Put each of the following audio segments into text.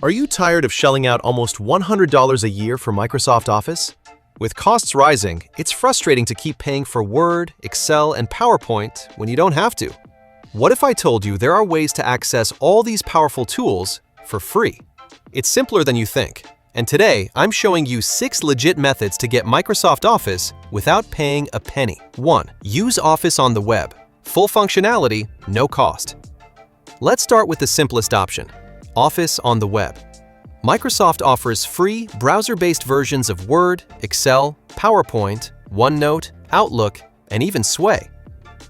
Are you tired of shelling out almost $100 a year for Microsoft Office? With costs rising, it's frustrating to keep paying for Word, Excel, and PowerPoint when you don't have to. What if I told you there are ways to access all these powerful tools for free? It's simpler than you think. And today, I'm showing you 6 legit methods to get Microsoft Office without paying a penny. 1. Use Office on the web. Full functionality, no cost. Let's start with the simplest option. Office on the web. Microsoft offers free, browser-based versions of Word, Excel, PowerPoint, OneNote, Outlook, and even Sway.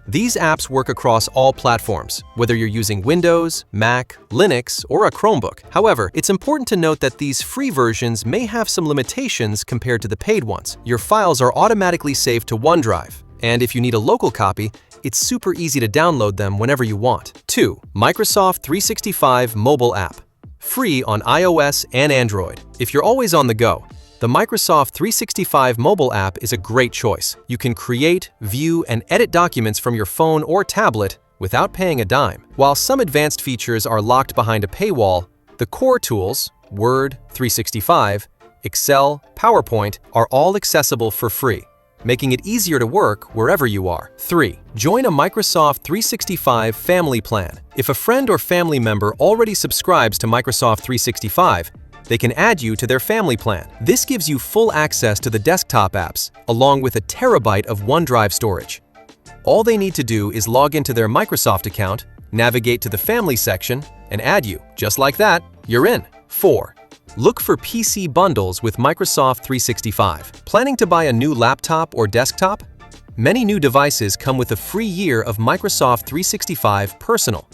These apps work across all platforms, whether you're using Windows, Mac, Linux, or a Chromebook. However, it's important to note that these free versions may have some limitations compared to the paid ones. Your files are automatically saved to OneDrive, and if you need a local copy, it's super easy to download them whenever you want. 2. Microsoft 365 mobile app. Free on iOS and Android. If you're always on the go, the Microsoft 365 mobile app is a great choice. You can create, view, and edit documents from your phone or tablet without paying a dime. While some advanced features are locked behind a paywall, the core tools, Word, 365, Excel, PowerPoint, are all accessible for free, making it easier to work wherever you are. 3. Join a Microsoft 365 family plan. If a friend or family member already subscribes to Microsoft 365, they can add you to their family plan. This gives you full access to the desktop apps, along with a terabyte of OneDrive storage. All they need to do is log into their Microsoft account, navigate to the family section, and add you. Just like that, you're in. 4. Look for PC bundles with Microsoft 365. Planning to buy a new laptop or desktop? Many new devices come with a free year of Microsoft 365 Personal.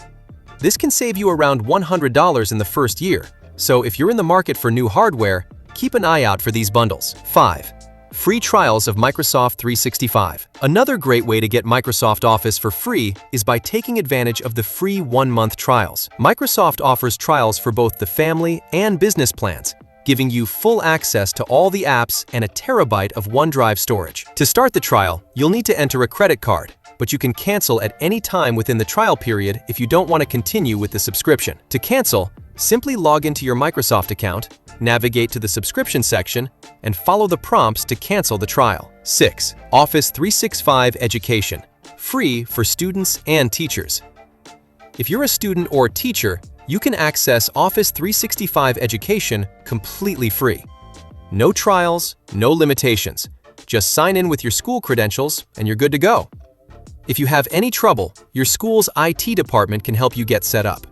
This can save you around $100 in the first year, so if you're in the market for new hardware, keep an eye out for these bundles. 5. Free trials of Microsoft 365. Another great way to get Microsoft Office for free is by taking advantage of the free 1-month trials. Microsoft offers trials for both the family and business plans, giving you full access to all the apps and a terabyte of OneDrive storage. To start the trial, you'll need to enter a credit card, but you can cancel at any time within the trial period if you don't want to continue with the subscription. To cancel, simply log into your Microsoft account, navigate to the subscription section, and follow the prompts to cancel the trial. 6. Office 365 Education. Free for students and teachers. If you're a student or teacher, you can access Office 365 Education completely free. No trials, no limitations. Just sign in with your school credentials and you're good to go. If you have any trouble, your school's IT department can help you get set up.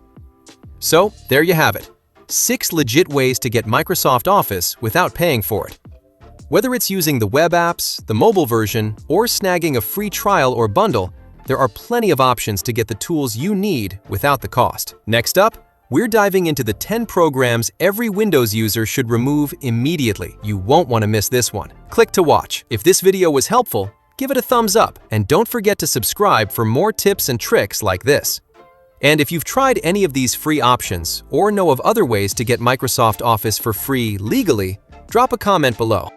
So, there you have it. 6 legit ways to get Microsoft Office without paying for it. Whether it's using the web apps, the mobile version, or snagging a free trial or bundle, there are plenty of options to get the tools you need without the cost. Next up, we're diving into the 10 programs every Windows user should remove immediately. You won't want to miss this one. Click to watch. If this video was helpful, give it a thumbs up, and don't forget to subscribe for more tips and tricks like this. And if you've tried any of these free options or know of other ways to get Microsoft Office for free legally, drop a comment below.